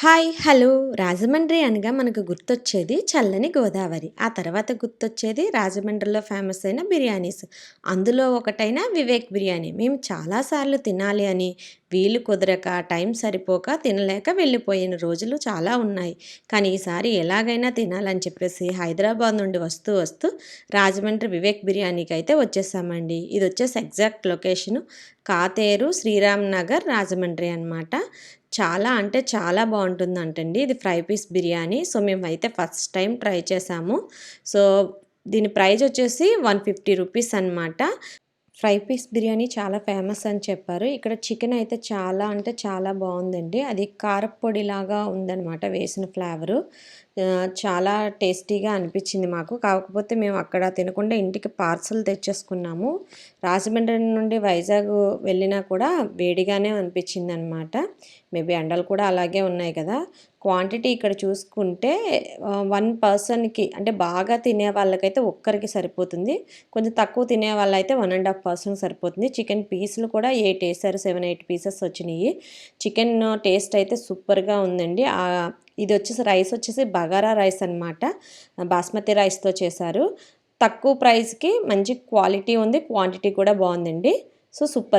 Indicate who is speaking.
Speaker 1: Hi hello Rajahmundry అనగా మనకు గుర్తొచ్చేది చల్లని గోదావరి. ఆ తర్వాత గుర్తొచ్చేది రాజమండ్రిలో ఫేమస్ అయిన బిర్యానీస్. అందులో ఒకటైన వివేక్ బిర్యానీ. మేము చాలా సార్లు తినాలి అని వీలు కుదరక, టైం సరిపోక తినలేక వెళ్ళిపోయిన రోజులు చాలా ఉన్నాయి. కానీ ఈసారి ఎలాగైనా తినాలని చెప్పేసి హైదరాబాద్ నుండి వస్తూ వస్తూ రాజమండ్రి వివేక్ బిర్యానీకైతే వచ్చేసామండి. ఇదొచ్చేసి ఎగ్జాక్ట్ లొకేషను కాతేరు శ్రీరామ్ నగర్ రాజమండ్రి అనమాట. చాలా అంటే చాలా బావుంటుందంటండి. ఇది ఫ్రై పీస్ బిర్యానీ. సో, మేమైతే ఫస్ట్ టైం ట్రై చేశాము. సో, దీని ప్రైజ్ వచ్చేసి 150 రూపీస్ అనమాట. ఫ్రై పీస్ బిర్యానీ చాలా ఫేమస్ అని చెప్పారు. ఇక్కడ చికెన్ అయితే చాలా అంటే చాలా బావుందండి. అది కారప్పొడిలాగా ఉందనమాట వేసిన ఫ్లేవరు. చాలా టేస్టీగా అనిపించింది మాకు. కాకపోతే మేము అక్కడ తినకుండా ఇంటికి పార్సెల్ తెచ్చేసుకున్నాము. రాజమండ్రి నుండి వైజాగ్ వెళ్ళినా కూడా వేడిగానే అనిపించిందనమాట. మేబీ ఎండలు కూడా అలాగే ఉన్నాయి కదా! క్వాంటిటీ ఇక్కడ చూసుకుంటే 1 పర్సన్‌కి అంటే బాగా తినే వాళ్ళకైతే ఒక్కరికి సరిపోతుంది. కొంచెం తక్కువ తినే వాళ్ళైతే 1 ½ పర్సన్‌కి సరిపోతుంది. చికెన్ పీసులు కూడా 8 ఏసారు. 7, 8 పీసెస్ వచ్చినియి. చికెన్ టేస్ట్ అయితే సూపర్‌గా ఉందండి. ఇదొచ్చేసి రైస్ వచ్చేసి బగారా రైస్ అనమాట. బాస్మతి రైస్‌తో చేశారు. తక్కువ ప్రైస్‌కి మంచి క్వాలిటీ ఉంది. క్వాంటిటీ కూడా బావుందండి. So, super